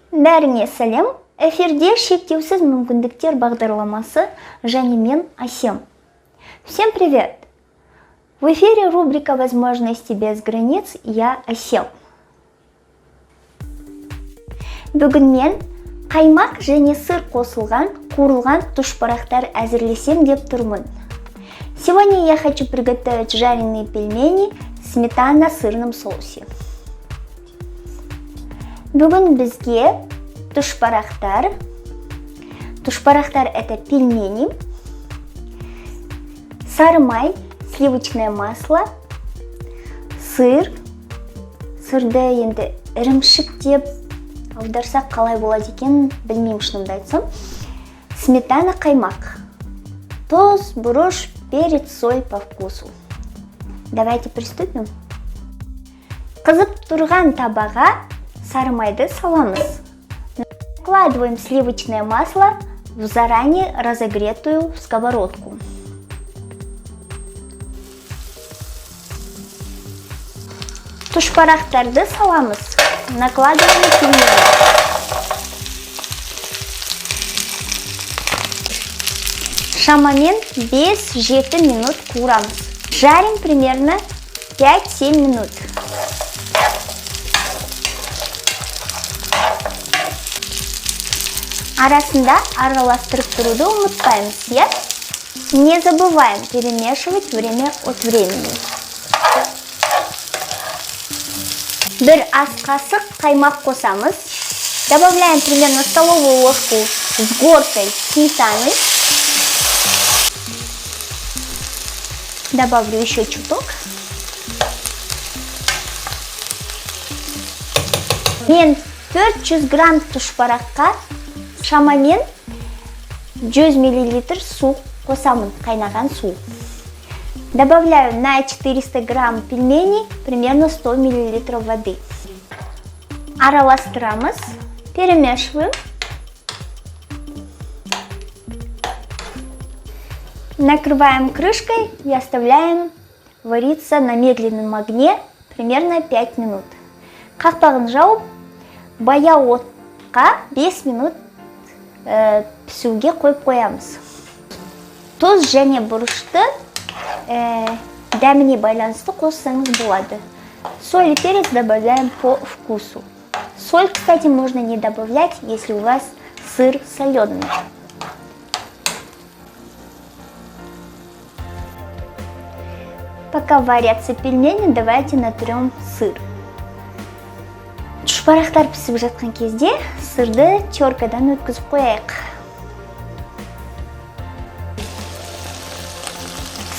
Бәріңе сәлем. Эфирде шектеусіз мүмкіндіктер бағдарламасы және мен Асем. Всем привет! В эфире рубрика «Возможности без границ». Я Асем. Бүгін мен қаймақ және сыр қосылған, қуырылған тұшпарақтар әзірлесем деп тұрмын. Сегодня я хочу приготовить жареные пельмени в сметано-сырном соусе. Бүгін бізге тұшпарақтар. Тұшпарақтар это пельмени, сары май, сливочное масло, сыр. Сырды енді ірімшік деп аударсақ қалай болады екен білмеймін, шынымды айтсам. Сметана, қаймақ, тұз, бұрыш, перец, соль по вкусу. Давайте приступим. Қызып тұрған табаға сары майды саламыз. Накладываем сливочное масло в заранее разогретую сковородку. Тұшпарақтарды саламыз. Накладываем пельмени. Шамамен 5-7 минут қуырамыз. Жарим примерно 5-7 минут. Арасында араластырып тұруды ұмытпаймыз, я? Не забываем перемешивать время от времени. Бір ас қасық қаймақ қосамыз. Добавляем примерно столовую ложку с горкой сметаны. Добавлю еще чуток. Мен 400 грамм тұшпараққа шамамен 100 мл су қосамын, қайнаған су. Добавляю на 400 грамм пельменей примерно 100 мл воды. Араластырамыз, перемешиваем. Накрываем крышкой и оставляем вариться на медленном огне примерно 5 минут. Қақпағын жауып, баяу отқа 5 минут пісуге қойып қоямыз. Тұз және бұрышты дәміне байланысты қоссаңыз болады. Соль и перец добавляем по вкусу. Соль, кстати, можно не добавлять, если у вас сыр соленый. Пока варятся пельмени, давайте натрем сыр. Тұшпарақтар пісіп жатқан кезде сырды теркадан өткізіп қояйық.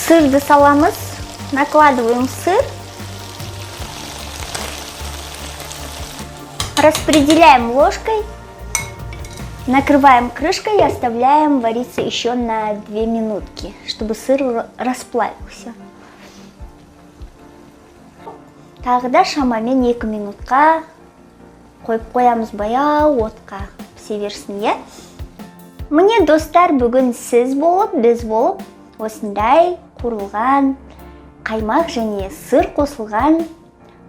Сырды саламыз, накладываем сыр, распределяем ложкой, накрываем крышкой и оставляем вариться еще на 2 минутки, чтобы сыр расплавился. Тағыда шамамен 2 минутқа қойып қоямыз, баяу отқа пісе берсін, е? Міне достар, бүгін сіз болып, біз болып осындай қуырылған қаймақ және сыр қосылған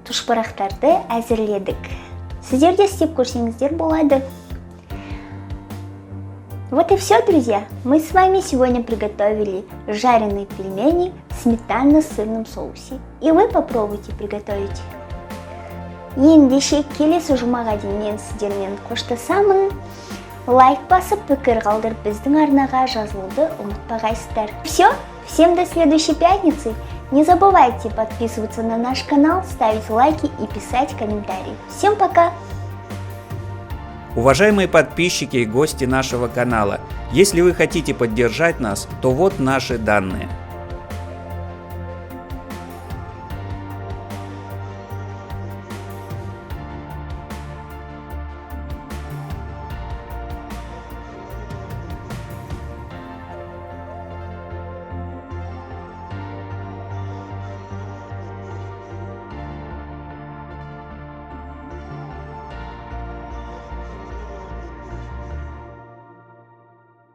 тұшпарақтарды әзірледік. Сіздер де істеп көрсеңіздер болады. Вот и все, друзья. Мы с вами сегодня приготовили жареные пельмени в сметанно-сырном соусе. И вы попробуйте приготовить. Ендеше келесі жұмаға дейін мен сіздермен қоштасамын. Лайк басып, пікір қалдырып біздің арнаға жазылуды ұмытпағайсыздар. Все, всем до следующей пятницы. Не забывайте подписываться на наш канал, ставить лайки и писать комментарии. Всем пока! Уважаемые подписчики и гости нашего канала, если вы хотите поддержать нас, то вот наши данные.